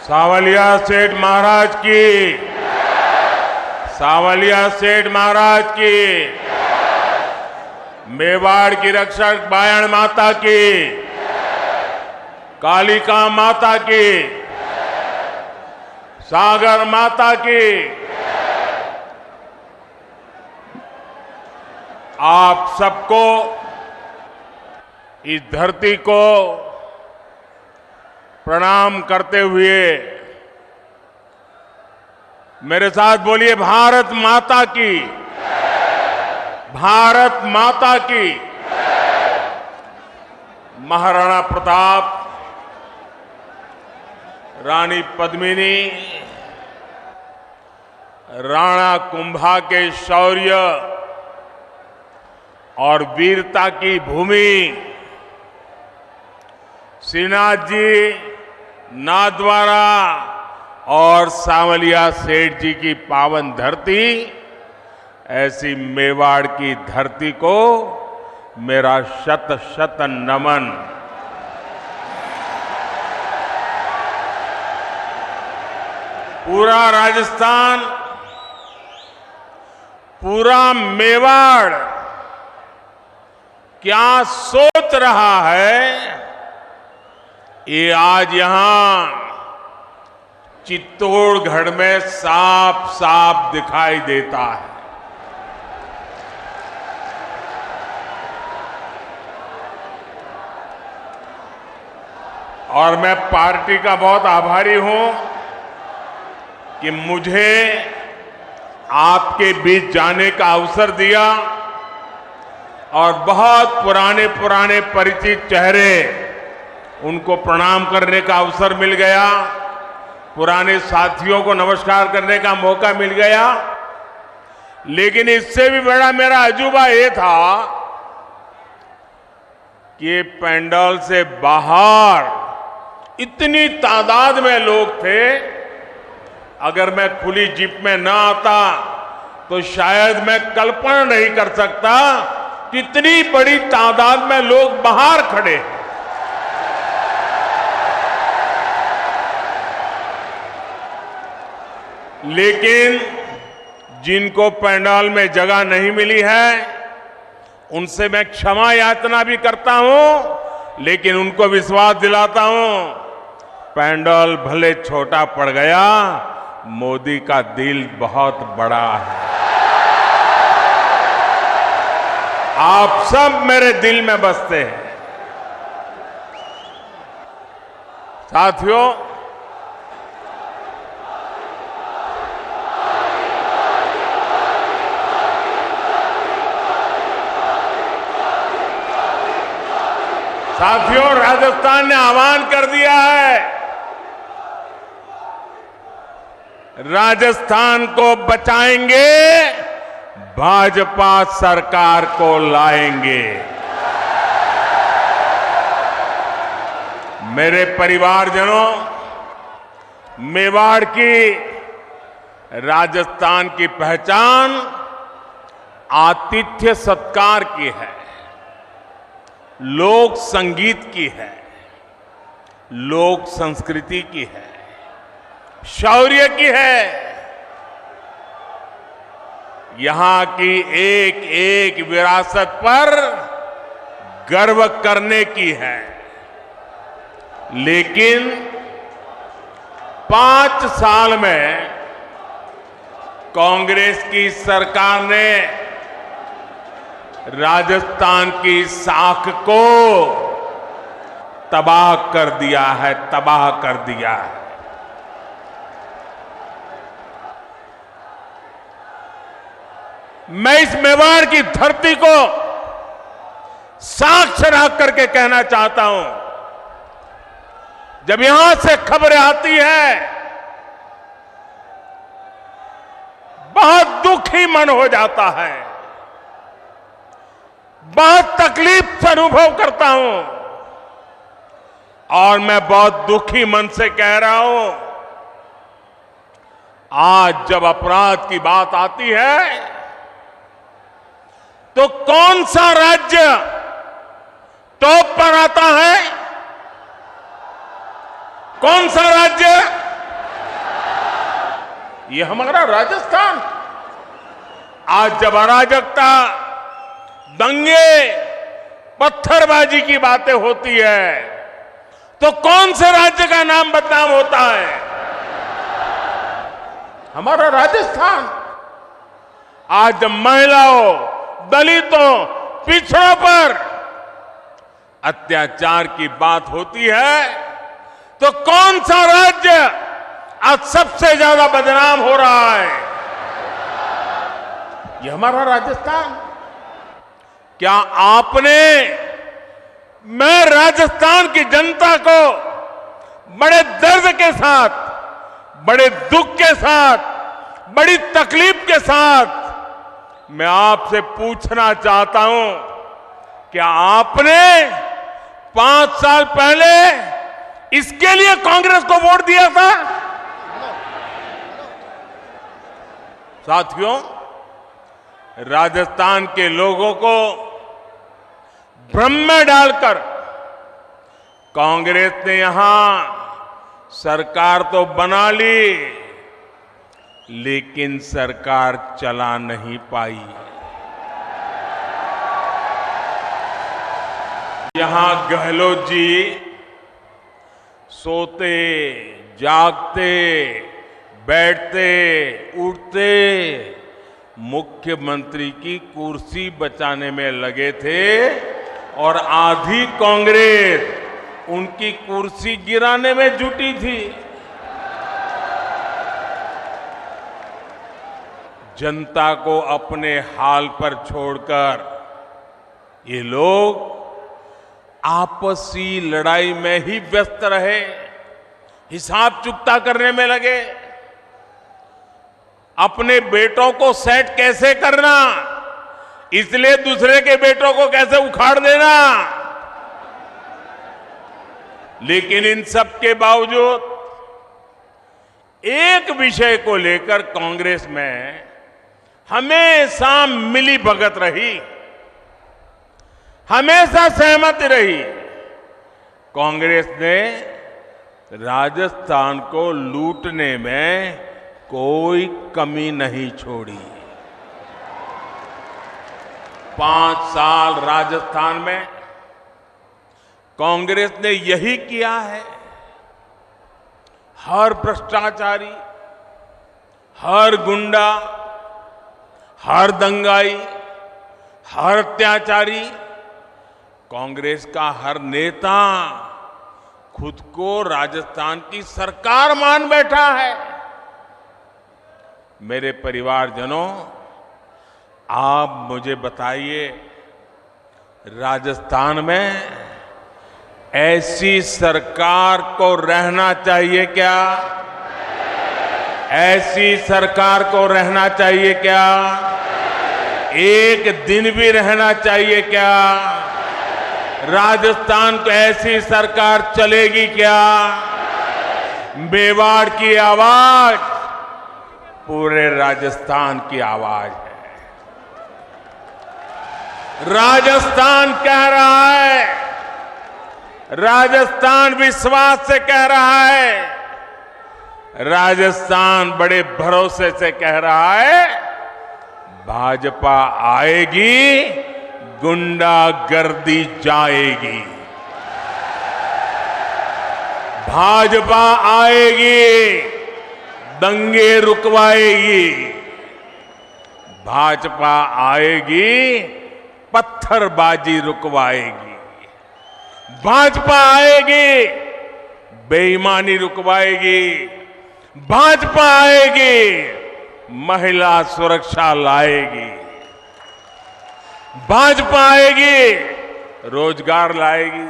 सावलिया सेठ महाराज की, सावलिया सेठ महाराज की, मेवाड़ की रक्षक बायण माता की, कालिका माता की, सागर माता की। आप सबको, इस धरती को प्रणाम करते हुए मेरे साथ बोलिए, भारत माता की, भारत माता की। महाराणा प्रताप, रानी पद्मिनी, राणा कुंभा के शौर्य और वीरता की भूमि, श्रीनाथ जी, नाथद्वारा और सावलिया सेठ जी की पावन धरती, ऐसी मेवाड़ की धरती को मेरा शत शत नमन। पूरा राजस्थान, पूरा मेवाड़ क्या सोच रहा है, ये आज यहां चित्तौड़गढ़ में साफ साफ दिखाई देता है। और मैं पार्टी का बहुत आभारी हूं कि मुझे आपके बीच जाने का अवसर दिया और बहुत पुराने पुराने परिचित चेहरे, उनको प्रणाम करने का अवसर मिल गया, पुराने साथियों को नमस्कार करने का मौका मिल गया। लेकिन इससे भी बड़ा मेरा अजूबा ये था कि पंडाल से बाहर इतनी तादाद में लोग थे, अगर मैं खुली जीप में ना आता तो शायद मैं कल्पना नहीं कर सकता कि इतनी बड़ी तादाद में लोग बाहर खड़े। लेकिन जिनको पंडाल में जगह नहीं मिली है, उनसे मैं क्षमा याचना भी करता हूं, लेकिन उनको विश्वास दिलाता हूं, पंडाल भले छोटा पड़ गया, मोदी का दिल बहुत बड़ा है। आप सब मेरे दिल में बसते हैं। साथियों, राजस्थान ने आह्वान कर दिया है, राजस्थान को बचाएंगे, भाजपा सरकार को लाएंगे। मेरे परिवारजनों, मेवाड़ की, राजस्थान की पहचान आतिथ्य सत्कार की है, लोक संगीत की है, लोक संस्कृति की है, शौर्य की है। यहां की एक एक विरासत पर गर्व करने की है। लेकिन 5 साल में कांग्रेस की सरकार ने राजस्थान की साख को तबाह कर दिया है, तबाह कर दिया है। मैं इस मेवाड़ की धरती को साक्ष्य रख करके कहना चाहता हूं, जब यहां से खबरें आती है, बहुत दुखी मन हो जाता है, बहुत तकलीफ से अनुभव करता हूं। और मैं बहुत दुखी मन से कह रहा हूं, आज जब अपराध की बात आती है, तो कौन सा राज्य टॉप पर आता है? कौन सा राज्य ये हमारा राजस्थान। आज जब अराजकता, दंगे, पत्थरबाजी की बातें होती है तो कौन से राज्य का नाम बदनाम होता है? हमारा राजस्थान। आज जब महिलाओं, दलितों, पिछड़ों पर अत्याचार की बात होती है तो कौन सा राज्य आज सबसे ज्यादा बदनाम हो रहा है? ये हमारा राजस्थान। क्या आपने, मैं राजस्थान की जनता को बड़े दर्द के साथ, बड़े दुख के साथ, बड़ी तकलीफ के साथ मैं आपसे पूछना चाहता हूं, क्या आपने 5 साल पहले इसके लिए कांग्रेस को वोट दिया था? साथियों, राजस्थान के लोगों को भ्रम में डालकर कांग्रेस ने यहां सरकार तो बना ली, लेकिन सरकार चला नहीं पाई। यहां गहलोत जी सोते, जागते, बैठते, उठते मुख्यमंत्री की कुर्सी बचाने में लगे थे और आधी कांग्रेस उनकी कुर्सी गिराने में जुटी थी। जनता को अपने हाल पर छोड़कर ये लोग आपसी लड़ाई में ही व्यस्त रहे, हिसाब चुकता करने में लगे। अपने बेटों को सेट कैसे करना, इसलिए दूसरे के बेटों को कैसे उखाड़ देना। लेकिन इन सब के बावजूद एक विषय को लेकर कांग्रेस में हमेशा मिली भगत रही, हमेशा सहमति रही। कांग्रेस ने राजस्थान को लूटने में कोई कमी नहीं छोड़ी। 5 साल राजस्थान में कांग्रेस ने यही किया है। हर भ्रष्टाचारी, हर गुंडा, हर दंगाई, हर अत्याचारी, कांग्रेस का हर नेता खुद को राजस्थान की सरकार मान बैठा है। मेरे परिवारजनों, आप मुझे बताइए, राजस्थान में ऐसी सरकार को रहना चाहिए क्या? ऐसी सरकार को रहना चाहिए क्या? एक दिन भी रहना चाहिए क्या? राजस्थान को ऐसी सरकार चलेगी क्या? मेवाड़ की आवाज पूरे राजस्थान की आवाज है। राजस्थान कह रहा है, राजस्थान विश्वास से कह रहा है, राजस्थान बड़े भरोसे से कह रहा है, भाजपा आएगी, गुंडागर्दी जाएगी। भाजपा आएगी, दंगे रुकवाएगी। भाजपा आएगी, पत्थरबाजी रुकवाएगी। भाजपा आएगी, बेईमानी रुकवाएगी। भाजपा आएगी, महिला सुरक्षा लाएगी। भाजपा आएगी, रोजगार लाएगी।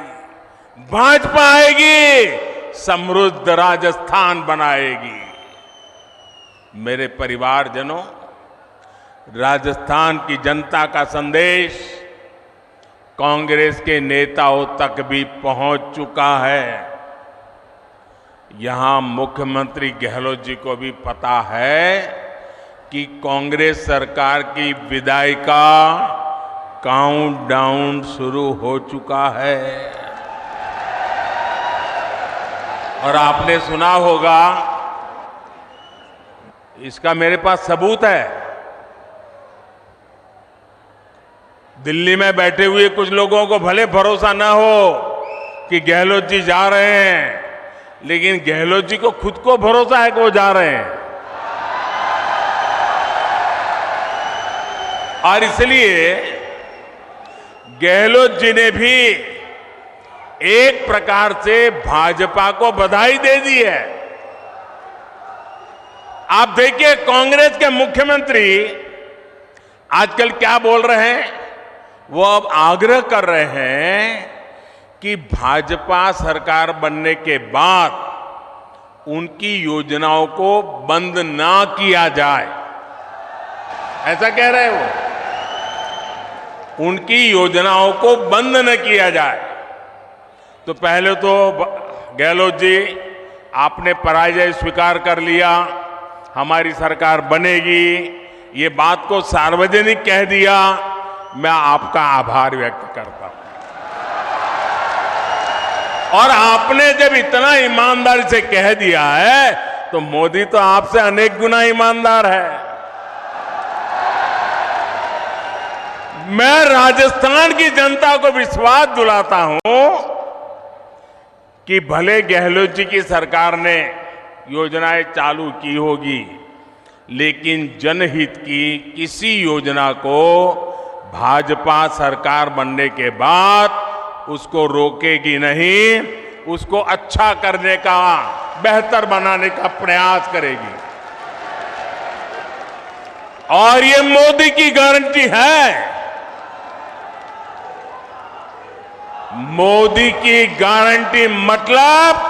भाजपा आएगी, समृद्ध राजस्थान बनाएगी। मेरे परिवारजनों, राजस्थान की जनता का संदेश कांग्रेस के नेताओं तक भी पहुंच चुका है। यहां मुख्यमंत्री गहलोत जी को भी पता है कि कांग्रेस सरकार की विदाई का काउंटडाउन शुरू हो चुका है। और आपने सुना होगा, इसका मेरे पास सबूत है। दिल्ली में बैठे हुए कुछ लोगों को भले भरोसा ना हो कि गहलोत जी जा रहे हैं, लेकिन गहलोत जी को खुद को भरोसा है कि वो जा रहे हैं। और इसलिए गहलोत जी ने भी एक प्रकार से भाजपा को बधाई दे दी है। आप देखिए कांग्रेस के मुख्यमंत्री आजकल क्या बोल रहे हैं, वो अब आग्रह कर रहे हैं कि भाजपा सरकार बनने के बाद उनकी योजनाओं को बंद ना किया जाए। ऐसा कह रहे हैं वो, उनकी योजनाओं को बंद न किया जाए। तो पहले तो गहलोत जी आपने पराजय स्वीकार कर लिया, हमारी सरकार बनेगी, ये बात को सार्वजनिक कह दिया। मैं आपका आभार व्यक्त करता हूं। और आपने जब इतना ईमानदारी से कह दिया है तो मोदी तो आपसे अनेक गुना ईमानदार है। मैं राजस्थान की जनता को विश्वास दिलाता हूं कि भले गहलोत जी की सरकार ने योजनाएं चालू की होगी, लेकिन जनहित की किसी योजना को भाजपा सरकार बनने के बाद उसको रोकेगी नहीं, उसको अच्छा करने का, बेहतर बनाने का प्रयास करेगी। और ये मोदी की गारंटी है। मोदी की गारंटी मतलब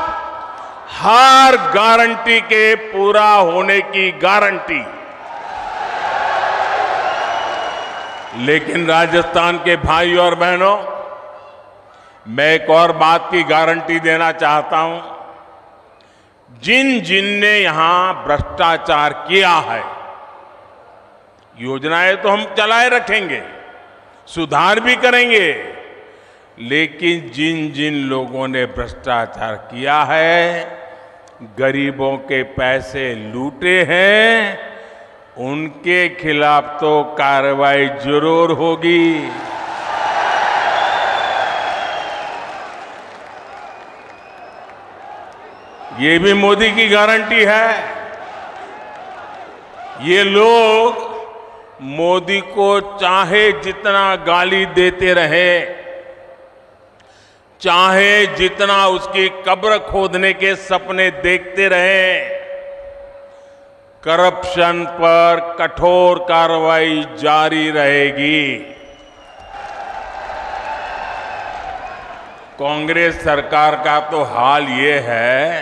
हर गारंटी के पूरा होने की गारंटी। लेकिन राजस्थान के भाई और बहनों, मैं एक और बात की गारंटी देना चाहता हूं। जिन जिन ने यहां भ्रष्टाचार किया है, योजनाएं तो हम चलाए रखेंगे, सुधार भी करेंगे, लेकिन जिन जिन लोगों ने भ्रष्टाचार किया है, गरीबों के पैसे लूटे हैं, उनके खिलाफ तो कार्रवाई जरूर होगी। ये भी मोदी की गारंटी है। ये लोग मोदी को चाहे जितना गाली देते रहे, चाहे जितना उसकी कब्र खोदने के सपने देखते रहे, करप्शन पर कठोर कार्रवाई जारी रहेगी। कांग्रेस सरकार का तो हाल ये है,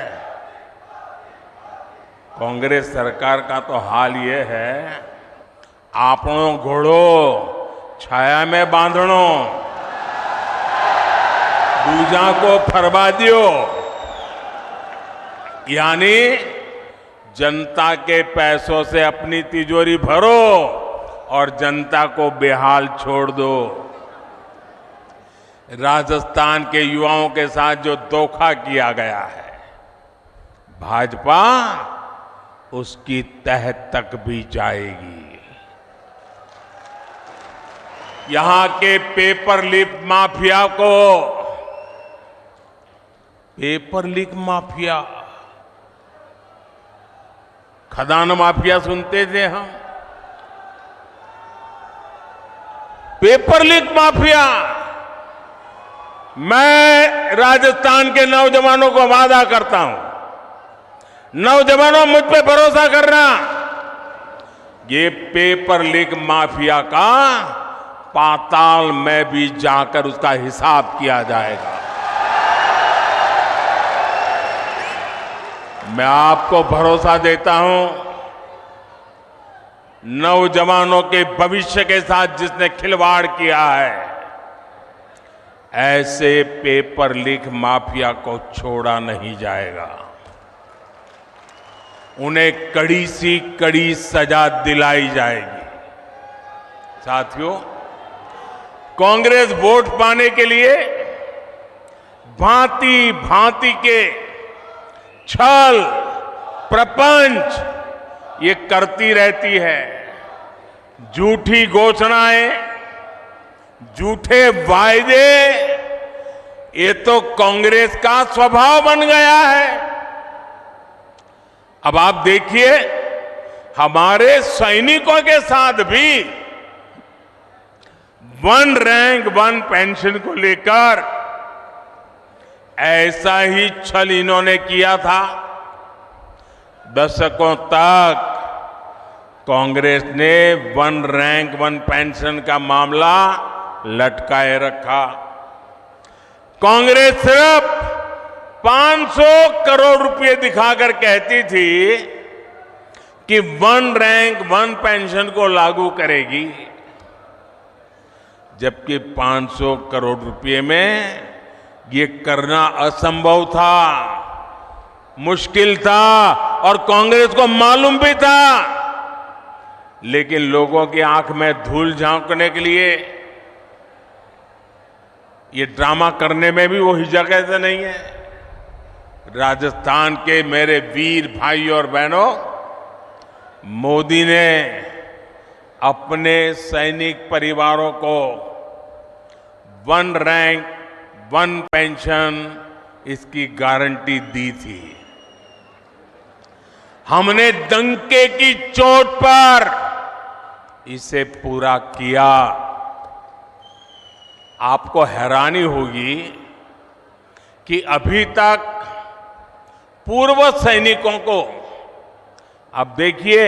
कांग्रेस सरकार का तो हाल ये है, आपनो घोड़ो छाया में बांधणो, दूजा को फरवा दियो। यानी जनता के पैसों से अपनी तिजोरी भरो और जनता को बेहाल छोड़ दो। राजस्थान के युवाओं के साथ जो धोखा किया गया है, भाजपा उसकी तह तक भी जाएगी। यहां के पेपर लीक माफिया को, पेपर लीक माफिया, खदान माफिया सुनते थे हम, पेपर लीक माफिया। मैं राजस्थान के नौजवानों को वादा करता हूं, नौजवानों मुझ पे भरोसा करना, ये पेपर लीक माफिया का पाताल में भी जाकर उसका हिसाब किया जाएगा। मैं आपको भरोसा देता हूं, नौजवानों के भविष्य के साथ जिसने खिलवाड़ किया है, ऐसे पेपर लीक माफिया को छोड़ा नहीं जाएगा। उन्हें कड़ी सी कड़ी सजा दिलाई जाएगी। साथियों, कांग्रेस वोट पाने के लिए भांति भांति के छल, प्रपंच ये करती रहती है। झूठी घोषणाएं, झूठे वायदे, ये तो कांग्रेस का स्वभाव बन गया है। अब आप देखिए, हमारे सैनिकों के साथ भी वन रैंक वन पेंशन को लेकर ऐसा ही छल इन्होंने किया था। दशकों तक कांग्रेस ने वन रैंक वन पेंशन का मामला लटकाए रखा। कांग्रेस सिर्फ 500 करोड़ रुपए दिखाकर कहती थी कि वन रैंक वन पेंशन को लागू करेगी, जबकि 500 करोड़ रुपए में ये करना असंभव था, मुश्किल था और कांग्रेस को मालूम भी था। लेकिन लोगों की आंख में धूल झांकने के लिए ये ड्रामा करने में भी वो हिचक से नहीं है। राजस्थान के मेरे वीर भाई और बहनों, मोदी ने अपने सैनिक परिवारों को वन रैंक वन पेंशन इसकी गारंटी दी थी। हमने डंके की चोट पर इसे पूरा किया। आपको हैरानी होगी कि अभी तक पूर्व सैनिकों को, अब देखिए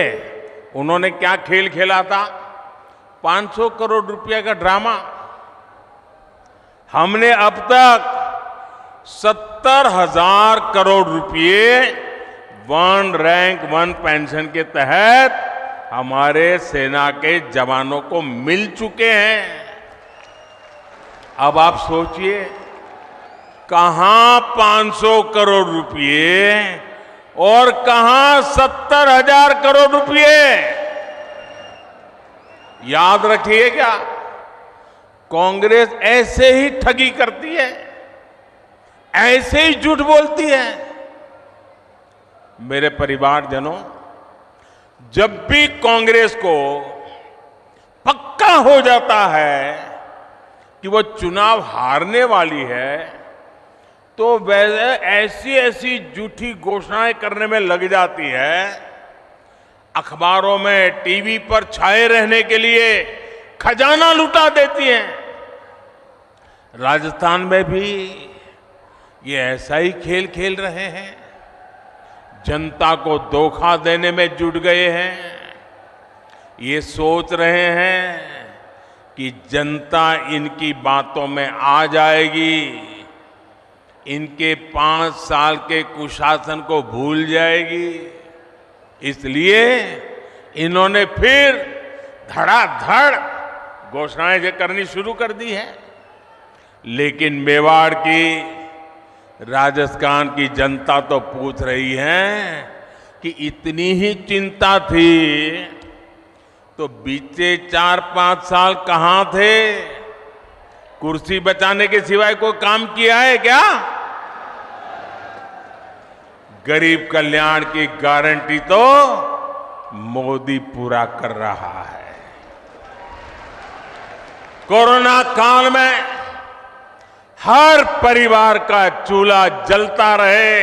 उन्होंने क्या खेल खेला था, 500 करोड़ रुपए का ड्रामा। हमने अब तक 70,000 करोड़ रुपए वन रैंक वन पेंशन के तहत हमारे सेना के जवानों को मिल चुके हैं। अब आप सोचिए, कहां 500 करोड़ रुपए और कहां 70,000 करोड़ रुपए। याद रखिएगा, कांग्रेस ऐसे ही ठगी करती है, ऐसे ही झूठ बोलती है। मेरे परिवारजनों, जब भी कांग्रेस को पक्का हो जाता है कि वो चुनाव हारने वाली है, तो वैसे ऐसी ऐसी झूठी घोषणाएं करने में लग जाती है। अखबारों में, टीवी पर छाए रहने के लिए खजाना लुटा देती हैं। राजस्थान में भी ये ऐसा ही खेल खेल रहे हैं, जनता को धोखा देने में जुट गए हैं। ये सोच रहे हैं कि जनता इनकी बातों में आ जाएगी, इनके 5 साल के कुशासन को भूल जाएगी। इसलिए इन्होंने फिर धड़ाधड़ घोषणाएं करनी शुरू कर दी है। लेकिन मेवाड़ की, राजस्थान की जनता तो पूछ रही है कि इतनी ही चिंता थी तो बीते 4-5 साल कहां थे? कुर्सी बचाने के सिवाय कोई काम किया है क्या? गरीब कल्याण की गारंटी तो मोदी पूरा कर रहा है। कोरोना काल में हर परिवार का चूल्हा जलता रहे,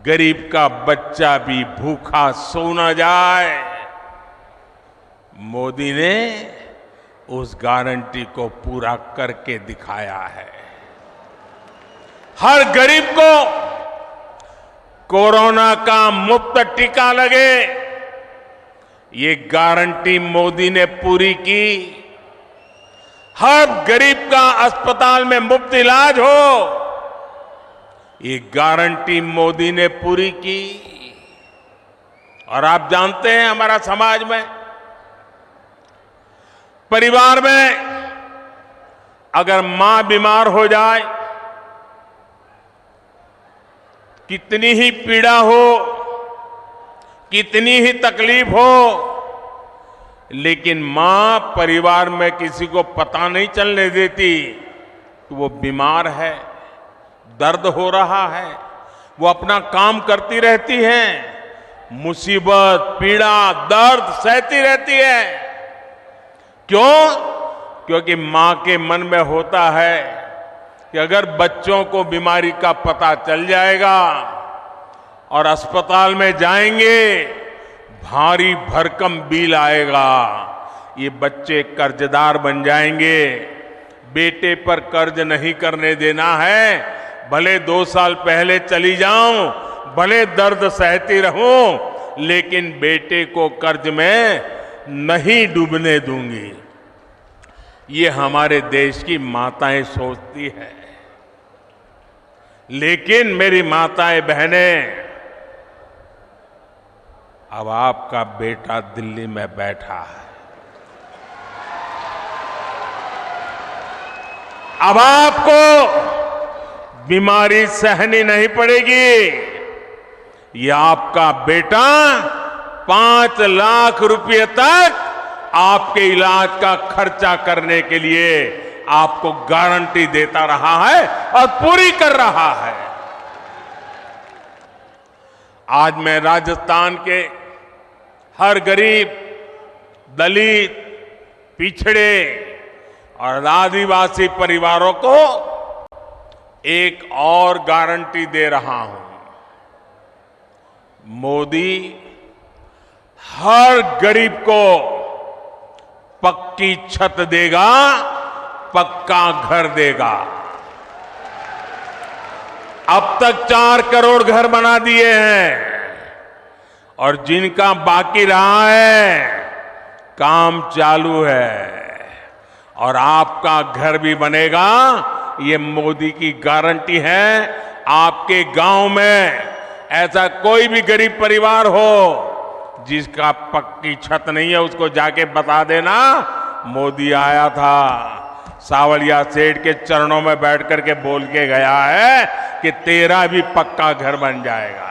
गरीब का बच्चा भी भूखा सो न जाए, मोदी ने उस गारंटी को पूरा करके दिखाया है। हर गरीब को कोरोना का मुफ्त टीका लगे, ये गारंटी मोदी ने पूरी की। हर गरीब का अस्पताल में मुफ्त इलाज हो, ये गारंटी मोदी ने पूरी की। और आप जानते हैं, हमारा समाज में, परिवार में अगर मां बीमार हो जाए, कितनी ही पीड़ा हो, कितनी ही तकलीफ हो, लेकिन मां परिवार में किसी को पता नहीं चलने देती कि वो बीमार है, दर्द हो रहा है। वो अपना काम करती रहती हैं, मुसीबत, पीड़ा, दर्द सहती रहती है। क्यों? क्योंकि मां के मन में होता है कि अगर बच्चों को बीमारी का पता चल जाएगा और अस्पताल में जाएंगे, भारी भरकम बिल आएगा, ये बच्चे कर्जदार बन जाएंगे। बेटे पर कर्ज नहीं करने देना है। भले 2 साल पहले चली जाऊं, भले दर्द सहती रहूं, लेकिन बेटे को कर्ज में नहीं डूबने दूंगी। ये हमारे देश की माताएं सोचती है। लेकिन मेरी माताएं बहनें, अब आपका बेटा दिल्ली में बैठा है। अब आपको बीमारी सहनी नहीं पड़ेगी। ये आपका बेटा 5 लाख रुपए तक आपके इलाज का खर्चा करने के लिए आपको गारंटी देता रहा है और पूरी कर रहा है। आज मैं राजस्थान के हर गरीब, दलित, पिछड़े और आदिवासी परिवारों को एक और गारंटी दे रहा हूं। मोदी हर गरीब को पक्की छत देगा, पक्का घर देगा। अब तक 4 करोड़ घर बना दिए हैं और जिनका बाकी रहा है, काम चालू है। और आपका घर भी बनेगा, ये मोदी की गारंटी है। आपके गांव में ऐसा कोई भी गरीब परिवार हो जिसका पक्की छत नहीं है, उसको जाके बता देना मोदी आया था, सावलिया सेठ के चरणों में बैठ करके बोल के गया है कि तेरा भी पक्का घर बन जाएगा।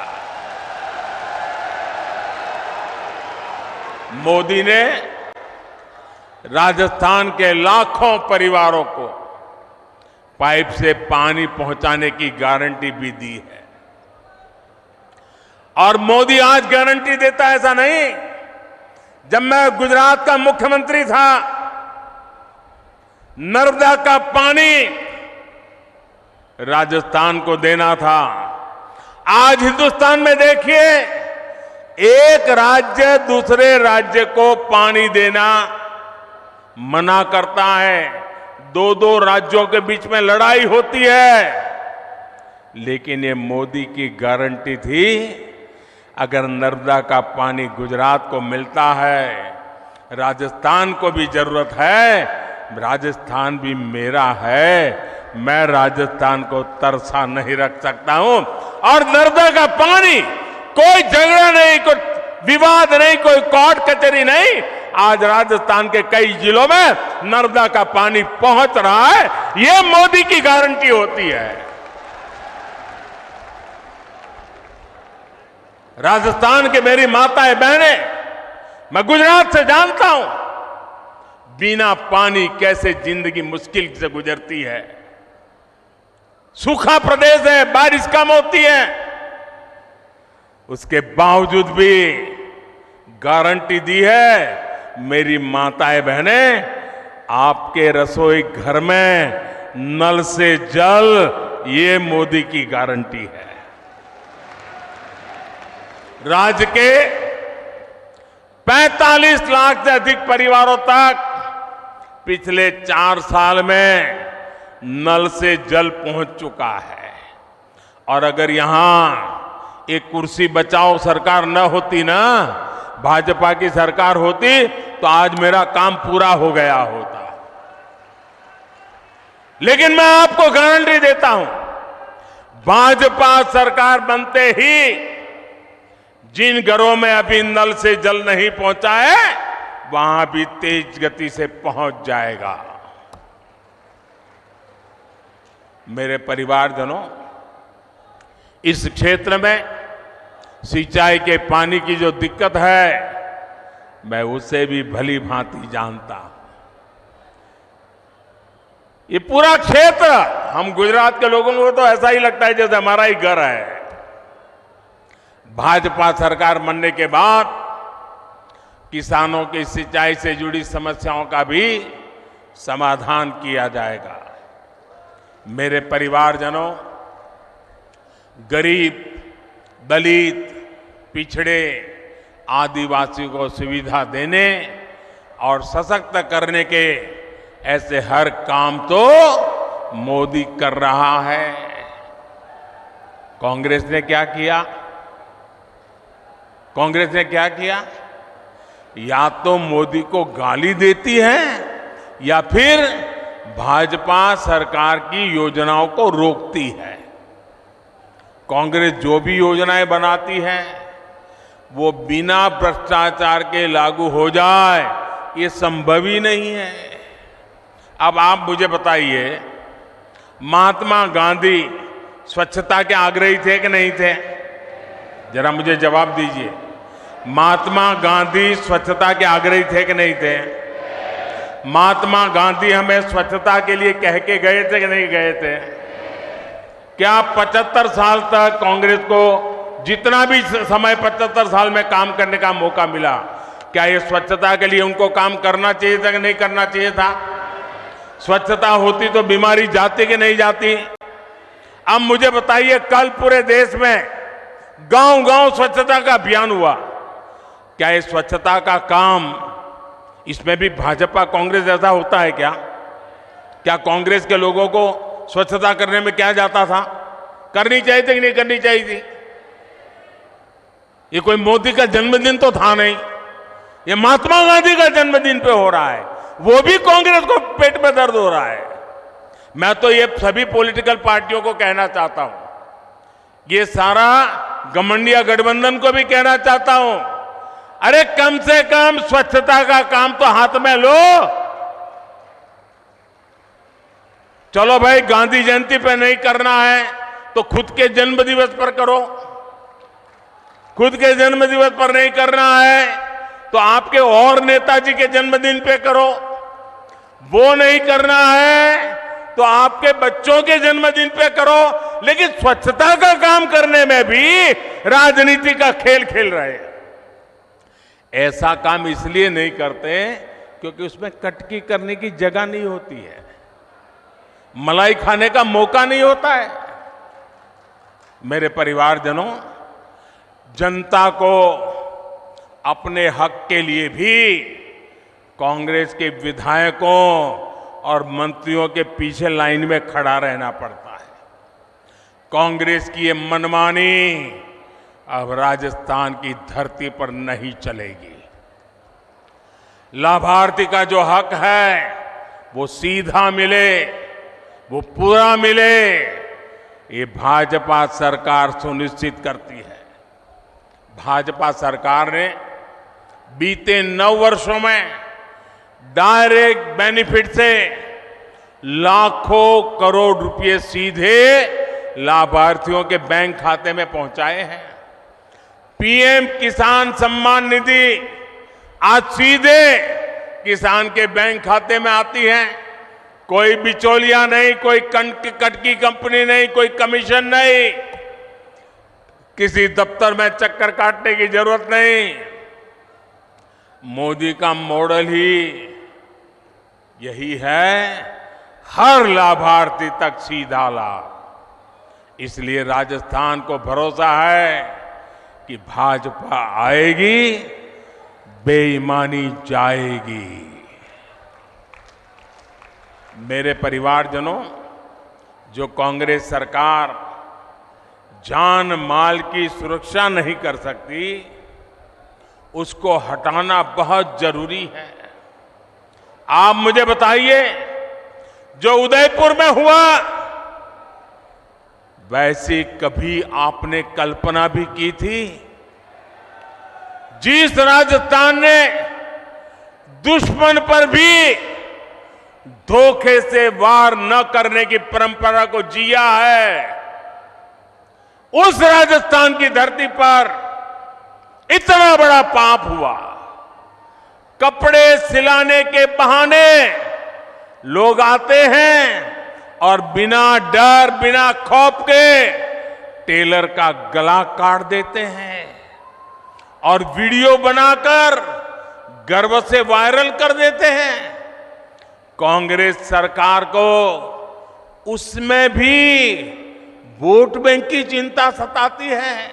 मोदी ने राजस्थान के लाखों परिवारों को पाइप से पानी पहुंचाने की गारंटी भी दी है। और मोदी आज गारंटी देता है, ऐसा नहीं। जब मैं गुजरात का मुख्यमंत्री था, नर्मदा का पानी राजस्थान को देना था। आज हिंदुस्तान में देखिए, एक राज्य दूसरे राज्य को पानी देना मना करता है। 2 राज्यों के बीच में लड़ाई होती है। लेकिन ये मोदी की गारंटी थी, अगर नर्मदा का पानी गुजरात को मिलता है, राजस्थान को भी जरूरत है, राजस्थान भी मेरा है, मैं राजस्थान को तरसा नहीं रख सकता हूं। और नर्मदा का पानी, कोई झगड़ा नहीं, कोई विवाद नहीं, कोई कोर्ट कचहरी नहीं, आज राजस्थान के कई जिलों में नर्मदा का पानी पहुंच रहा है। यह मोदी की गारंटी होती है। राजस्थान के मेरी माताएं बहनें, मैं गुजरात से जानता हूं बिना पानी कैसे जिंदगी मुश्किल से गुजरती है। सूखा प्रदेश है, बारिश कम होती है, उसके बावजूद भी गारंटी दी है। मेरी माताएं बहनें, आपके रसोई घर में नल से जल, ये मोदी की गारंटी है। राज्य के 45 लाख से अधिक परिवारों तक पिछले 4 साल में नल से जल पहुंच चुका है। और अगर यहां एक कुर्सी बचाओ सरकार न होती ना, भाजपा की सरकार होती, तो आज मेरा काम पूरा हो गया होता। लेकिन मैं आपको गारंटी देता हूं, भाजपा सरकार बनते ही जिन घरों में अभी नल से जल नहीं पहुंचा है, वहां भी तेज गति से पहुंच जाएगा। मेरे परिवारजनों, इस क्षेत्र में सिंचाई के पानी की जो दिक्कत है, मैं उसे भी भली भांति जानता हूं। ये पूरा क्षेत्र, हम गुजरात के लोगों को तो ऐसा ही लगता है जैसे हमारा ही घर है। भाजपा सरकार बनने के बाद किसानों की सिंचाई से जुड़ी समस्याओं का भी समाधान किया जाएगा। मेरे परिवारजनों, गरीब, दलित, पिछड़े, आदिवासी को सुविधा देने और सशक्त करने के ऐसे हर काम तो मोदी कर रहा है। कांग्रेस ने क्या किया? कांग्रेस ने क्या किया? या तो मोदी को गाली देती है या फिर भाजपा सरकार की योजनाओं को रोकती है। कांग्रेस जो भी योजनाएं बनाती है वो बिना भ्रष्टाचार के लागू हो जाए, ये संभव ही नहीं है। अब आप मुझे बताइए, महात्मा गांधी स्वच्छता के आग्रही थे कि नहीं थे? जरा मुझे जवाब दीजिए। महात्मा गांधी स्वच्छता के आग्रही थे कि नहीं थे? महात्मा गांधी हमें स्वच्छता के लिए कह के गए थे कि नहीं गए थे? क्या 75 साल तक कांग्रेस को जितना भी समय 75 साल में काम करने का मौका मिला, क्या ये स्वच्छता के लिए उनको काम करना चाहिए था कि नहीं करना चाहिए था? स्वच्छता होती तो बीमारी जाती कि नहीं जाती? अब मुझे बताइए, कल पूरे देश में गांव-गांव स्वच्छता का अभियान हुआ। क्या ये स्वच्छता का काम, इसमें भी भाजपा कांग्रेस जैसा होता है क्या? क्या कांग्रेस के लोगों को स्वच्छता करने में क्या जाता था? करनी चाहिए थी कि नहीं करनी चाहिए थी? ये कोई मोदी का जन्मदिन तो था नहीं, ये महात्मा गांधी का जन्मदिन पे हो रहा है, वो भी कांग्रेस को पेट में दर्द हो रहा है। मैं तो ये सभी पॉलिटिकल पार्टियों को कहना चाहता हूं, ये सारा घमंडिया गठबंधन को भी कहना चाहता हूं, अरे कम से कम स्वच्छता का काम तो हाथ में लो। चलो भाई, गांधी जयंती पे नहीं करना है तो खुद के जन्म दिवस पर करो। खुद के जन्म दिवस पर नहीं करना है तो आपके और नेताजी के जन्मदिन पे करो। वो नहीं करना है तो आपके बच्चों के जन्मदिन पे करो। लेकिन स्वच्छता का काम करने में भी राजनीति का खेल खेल रहे हैं। ऐसा काम इसलिए नहीं करते क्योंकि उसमें कटकी करने की जगह नहीं होती है, मलाई खाने का मौका नहीं होता है। मेरे परिवारजनों, जनता को अपने हक के लिए भी कांग्रेस के विधायकों और मंत्रियों के पीछे लाइन में खड़ा रहना पड़ता है। कांग्रेस की ये मनमानी अब राजस्थान की धरती पर नहीं चलेगी। लाभार्थी का जो हक है वो सीधा मिले, वो पूरा मिले, ये भाजपा सरकार सुनिश्चित करती है। भाजपा सरकार ने बीते 9 वर्षों में डायरेक्ट बेनिफिट से लाखों करोड़ रुपए सीधे लाभार्थियों के बैंक खाते में पहुंचाए हैं। पीएम किसान सम्मान निधि आज सीधे किसान के बैंक खाते में आती है। कोई बिचौलिया नहीं, कोई कटकी कंपनी नहीं, कोई कमीशन नहीं, किसी दफ्तर में चक्कर काटने की जरूरत नहीं। मोदी का मॉडल ही यही है, हर लाभार्थी तक सीधा लाभ। इसलिए राजस्थान को भरोसा है कि भाजपा आएगी, बेईमानी जाएगी। मेरे परिवारजनों, जो कांग्रेस सरकार जान माल की सुरक्षा नहीं कर सकती, उसको हटाना बहुत जरूरी है। आप मुझे बताइए, जो उदयपुर में हुआ, वैसी कभी आपने कल्पना भी की थी? जिस राजस्थान ने दुश्मन पर भी धोखे से वार न करने की परंपरा को जिया है, उस राजस्थान की धरती पर इतना बड़ा पाप हुआ। कपड़े सिलाने के बहाने लोग आते हैं और बिना डर, बिना खौफ के टेलर का गला काट देते हैं। और वीडियो बनाकर गर्व से वायरल कर देते हैं। कांग्रेस सरकार को उसमें भी वोट बैंक की चिंता सताती है।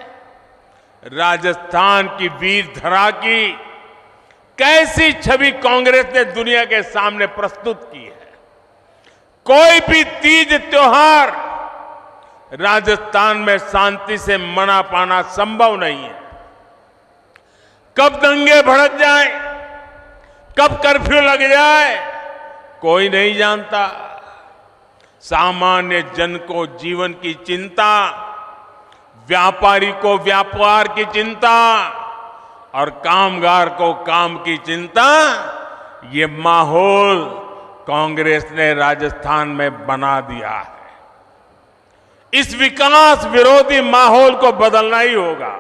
राजस्थान की वीर धरा की कैसी छवि कांग्रेस ने दुनिया के सामने प्रस्तुत की है। कोई भी तीज त्योहार राजस्थान में शांति से मना पाना संभव नहीं है। कब दंगे भड़क जाए, कब कर्फ्यू लग जाए, कोई नहीं जानता। सामान्य जन को जीवन की चिंता, व्यापारी को व्यापार की चिंता और कामगार को काम की चिंता, ये माहौल कांग्रेस ने राजस्थान में बना दिया है। इस विकास विरोधी माहौल को बदलना ही होगा।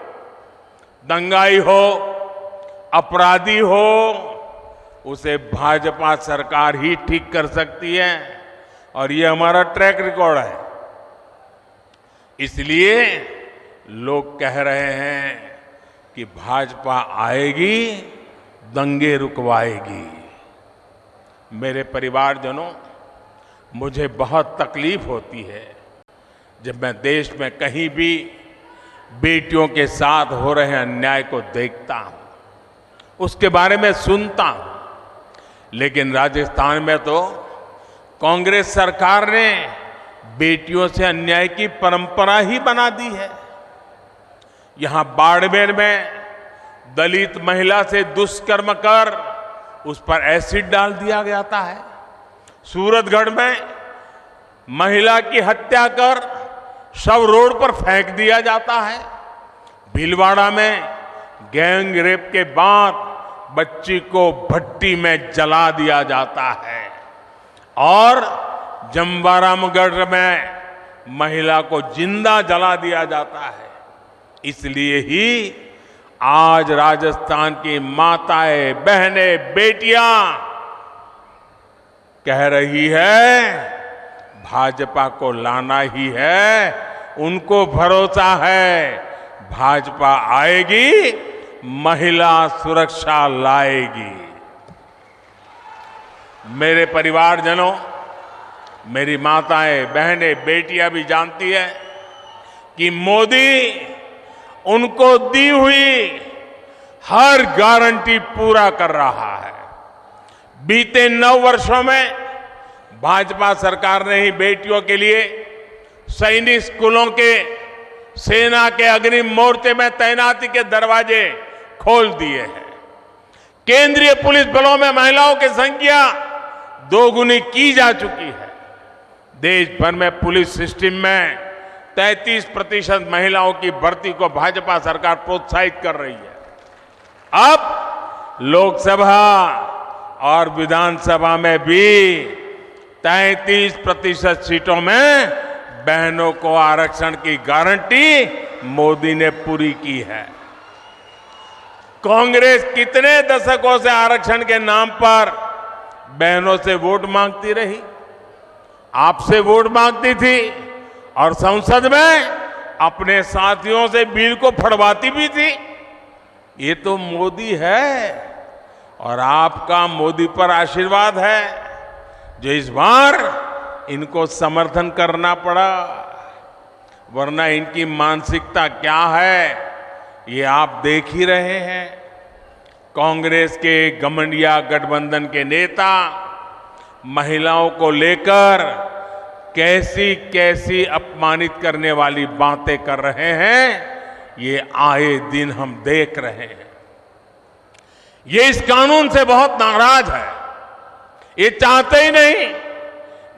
दंगाई हो, अपराधी हो, उसे भाजपा सरकार ही ठीक कर सकती है और ये हमारा ट्रैक रिकॉर्ड है। इसलिए लोग कह रहे हैं कि भाजपा आएगी, दंगे रुकवाएगी। मेरे परिवारजनों, मुझे बहुत तकलीफ होती है जब मैं देश में कहीं भी बेटियों के साथ हो रहे अन्याय को देखता हूं, उसके बारे में सुनता हूं। लेकिन राजस्थान में तो कांग्रेस सरकार ने बेटियों से अन्याय की परंपरा ही बना दी है। यहां बाड़मेर में दलित महिला से दुष्कर्म कर उस पर एसिड डाल दिया जाता है। सूरतगढ़ में महिला की हत्या कर शव रोड पर फेंक दिया जाता है। भीलवाड़ा में गैंग रेप के बाद बच्ची को भट्टी में जला दिया जाता है और जमवारामगढ़ में महिला को जिंदा जला दिया जाता है। इसलिए ही आज राजस्थान की माताएं, बहनें, बेटियां कह रही है भाजपा को लाना ही है। उनको भरोसा है भाजपा आएगी, महिला सुरक्षा लाएगी। मेरे परिवारजनों, मेरी माताएं, बहनें, बेटियां भी जानती है कि मोदी उनको दी हुई हर गारंटी पूरा कर रहा है। बीते 9 वर्षों में भाजपा सरकार ने ही बेटियों के लिए सैनिक स्कूलों के, सेना के अग्रिम मोर्चे में तैनाती के दरवाजे खोल दिए हैं। केंद्रीय पुलिस बलों में महिलाओं की संख्या 2 गुनी की जा चुकी है। देश भर में पुलिस सिस्टम में 33% महिलाओं की भर्ती को भाजपा सरकार प्रोत्साहित कर रही है। अब लोकसभा और विधानसभा में भी 33% सीटों में बहनों को आरक्षण की गारंटी मोदी ने पूरी की है। कांग्रेस कितने दशकों से आरक्षण के नाम पर बहनों से वोट मांगती रही, आपसे वोट मांगती थी और संसद में अपने साथियों से बिल को फड़वाती भी थी। ये तो मोदी है और आपका मोदी पर आशीर्वाद है जो इस बार इनको समर्थन करना पड़ा, वरना इनकी मानसिकता क्या है ये आप देख ही रहे हैं। कांग्रेस के घमंडिया गठबंधन के नेता महिलाओं को लेकर कैसी कैसी अपमानित करने वाली बातें कर रहे हैं, ये आए दिन हम देख रहे हैं। ये इस कानून से बहुत नाराज है। ये चाहते ही नहीं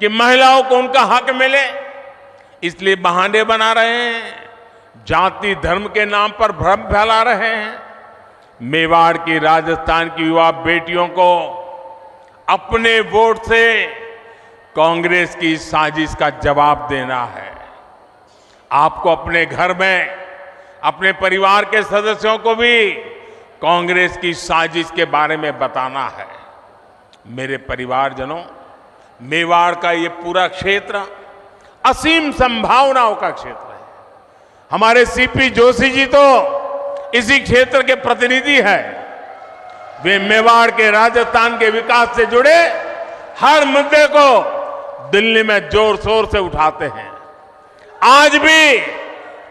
कि महिलाओं को उनका हक मिले, इसलिए बहाने बना रहे हैं, जाति धर्म के नाम पर भ्रम फैला रहे हैं। मेवाड़ की, राजस्थान की युवा बेटियों को अपने वोट से कांग्रेस की साजिश का जवाब देना है। आपको अपने घर में अपने परिवार के सदस्यों को भी कांग्रेस की साजिश के बारे में बताना है। मेरे परिवारजनों, मेवाड़ का ये पूरा क्षेत्र असीम संभावनाओं का क्षेत्र है। हमारे सीपी जोशी जी तो इसी क्षेत्र के प्रतिनिधि हैं। वे मेवाड़ के, राजस्थान के विकास से जुड़े हर मुद्दे को दिल्ली में जोर शोर से उठाते हैं। आज भी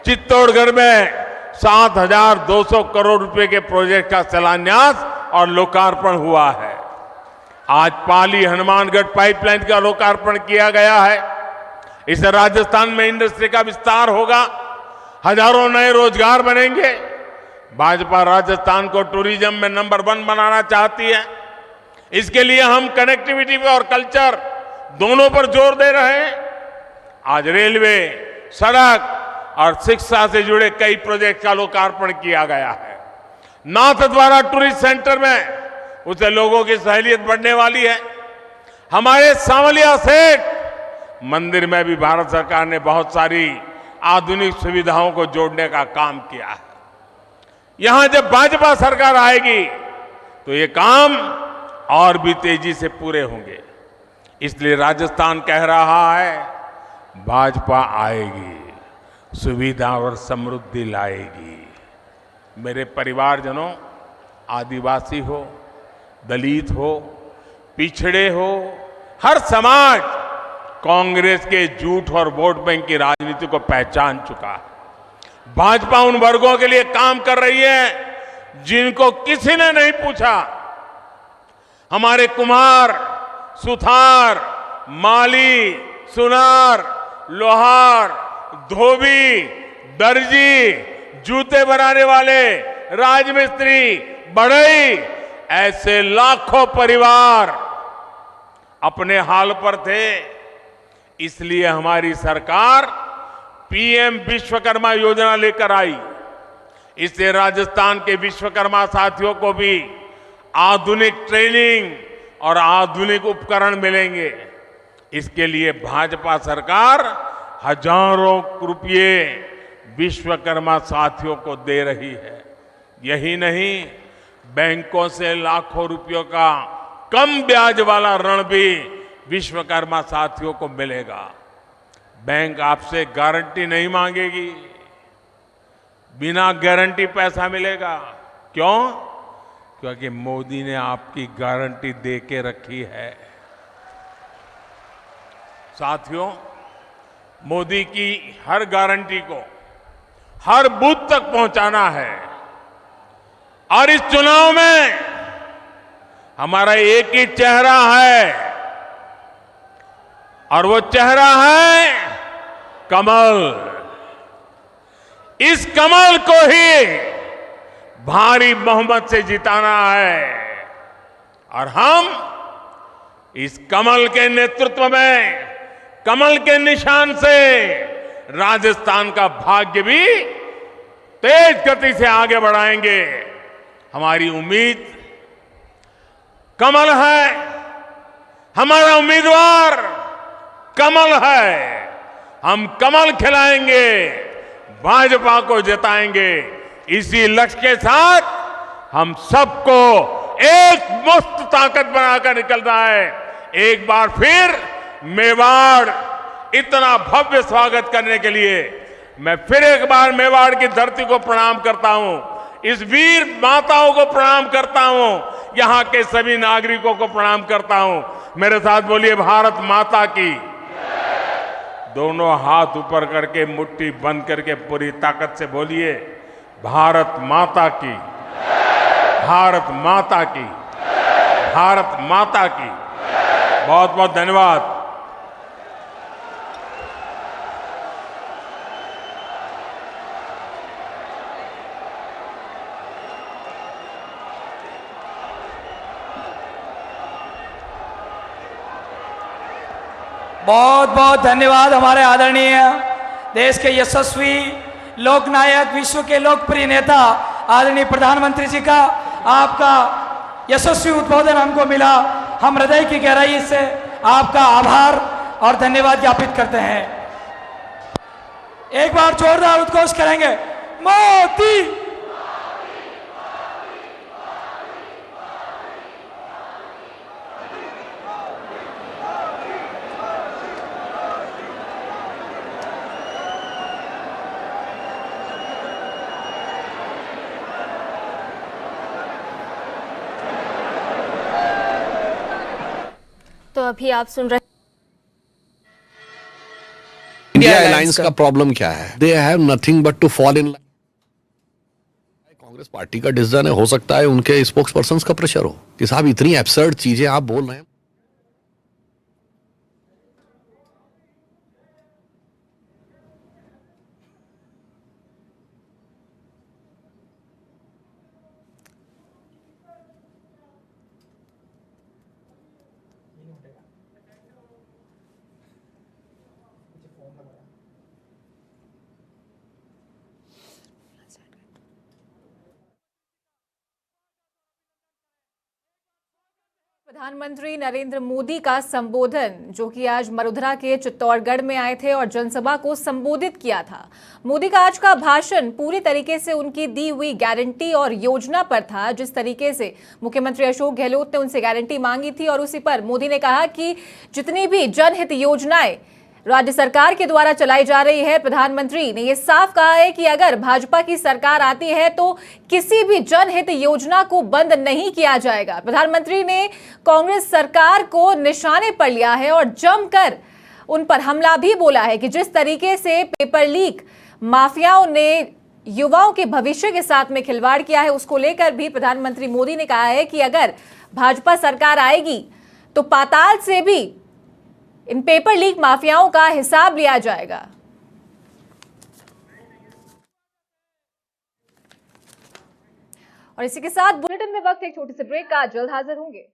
चित्तौड़गढ़ में 7,200 करोड़ रुपए के प्रोजेक्ट का शिलान्यास और लोकार्पण हुआ है। आज पाली हनुमानगढ़ पाइपलाइन का लोकार्पण किया गया है। इससे राजस्थान में इंडस्ट्री का विस्तार होगा, हजारों नए रोजगार बनेंगे। भाजपा राजस्थान को टूरिज्म में नंबर 1 बनाना चाहती है। इसके लिए हम कनेक्टिविटी और कल्चर दोनों पर जोर दे रहे हैं। आज रेलवे, सड़क और शिक्षा से जुड़े कई प्रोजेक्ट का लोकार्पण किया गया है। नाथद्वारा टूरिस्ट सेंटर में उससे लोगों की सहूलियत बढ़ने वाली है। हमारे सांवलिया सेठ मंदिर में भी भारत सरकार ने बहुत सारी आधुनिक सुविधाओं को जोड़ने का काम किया है। यहां जब भाजपा सरकार आएगी तो ये काम और भी तेजी से पूरे होंगे। इसलिए राजस्थान कह रहा है, भाजपा आएगी, सुविधा और समृद्धि लाएगी। मेरे परिवारजनों, आदिवासी हो, दलित हो, पिछड़े हो, हर समाज कांग्रेस के झूठ और वोट बैंक की राजनीति को पहचान चुका है। भाजपा उन वर्गों के लिए काम कर रही है जिनको किसी ने नहीं पूछा। हमारे कुम्हार, सुथार, माली, सुनार, लोहार, धोबी, दर्जी, जूते बनाने वाले, राजमिस्त्री, बढ़ई, ऐसे लाखों परिवार अपने हाल पर थे। इसलिए हमारी सरकार पीएम विश्वकर्मा योजना लेकर आई। इससे राजस्थान के विश्वकर्मा साथियों को भी आधुनिक ट्रेनिंग और आधुनिक उपकरण मिलेंगे। इसके लिए भाजपा सरकार हजारों रुपये विश्वकर्मा साथियों को दे रही है। यही नहीं, बैंकों से लाखों रुपयों का कम ब्याज वाला ऋण भी विश्वकर्मा साथियों को मिलेगा। बैंक आपसे गारंटी नहीं मांगेगी, बिना गारंटी पैसा मिलेगा। क्यों? क्योंकि मोदी ने आपकी गारंटी दे के रखी है। साथियों, मोदी की हर गारंटी को हर बूथ तक पहुंचाना है। और इस चुनाव में हमारा एक ही चेहरा है, और वो चेहरा है कमल। इस कमल को ही भारी बहुमत से जिताना है। और हम इस कमल के नेतृत्व में, कमल के निशान से राजस्थान का भाग्य भी तेज गति से आगे बढ़ाएंगे। हमारी उम्मीद कमल है, हमारा उम्मीदवार कमल है। हम कमल खिलाएंगे, भाजपा को जिताएंगे। इसी लक्ष्य के साथ हम सबको एक मस्त ताकत बनाकर निकलना है। एक बार फिर मेवाड़ इतना भव्य स्वागत करने के लिए मैं फिर एक बार मेवाड़ की धरती को प्रणाम करता हूं, इस वीर माताओं को प्रणाम करता हूं, यहां के सभी नागरिकों को प्रणाम करता हूं। मेरे साथ बोलिए, भारत माता की। दोनों हाथ ऊपर करके मुट्ठी बंद करके पूरी ताकत से बोलिए, भारत माता की, भारत माता की, भारत माता की। बहुत बहुत धन्यवाद। बहुत बहुत धन्यवाद हमारे आदरणीय देश के यशस्वी लोकनायक, विश्व के लोकप्रिय नेता आदरणीय प्रधानमंत्री जी का। आपका यशस्वी उद्बोधन हमको मिला। हम हृदय की गहराई से आपका आभार और धन्यवाद ज्ञापित करते हैं। एक बार जोरदार उद्घोष करेंगे, मोदी। तो अभी आप सुन रहे इंडिया अलायंस का प्रॉब्लम क्या है? They have nothing but to fall in. Congress party का डिसीजन है, हो सकता है उनके स्पोक्स पर्सन का प्रेशर हो कि साहब इतनी एब्सर्ड चीजें आप बोल रहे हैं। प्रधानमंत्री नरेंद्र मोदी का संबोधन, जो कि आज मरुधरा के चित्तौड़गढ़ में आए थे और जनसभा को संबोधित किया था। मोदी का आज का भाषण पूरी तरीके से उनकी दी हुई गारंटी और योजना पर था। जिस तरीके से मुख्यमंत्री अशोक गहलोत ने उनसे गारंटी मांगी थी और उसी पर मोदी ने कहा कि जितनी भी जनहित योजनाएं राज्य सरकार के द्वारा चलाई जा रही है, प्रधानमंत्री ने यह साफ कहा है कि अगर भाजपा की सरकार आती है तो किसी भी जनहित योजना को बंद नहीं किया जाएगा। प्रधानमंत्री ने कांग्रेस सरकार को निशाने पर लिया है और जमकर उन पर हमला भी बोला है कि जिस तरीके से पेपर लीक माफियाओं ने युवाओं के भविष्य के साथ में खिलवाड़ किया है, उसको लेकर भी प्रधानमंत्री मोदी ने कहा है कि अगर भाजपा सरकार आएगी तो पाताल से भी इन पेपर लीक माफियाओं का हिसाब लिया जाएगा। और इसी के साथ बुलेटिन में वक्त एक छोटे से ब्रेक का, जल्द हाजिर होंगे।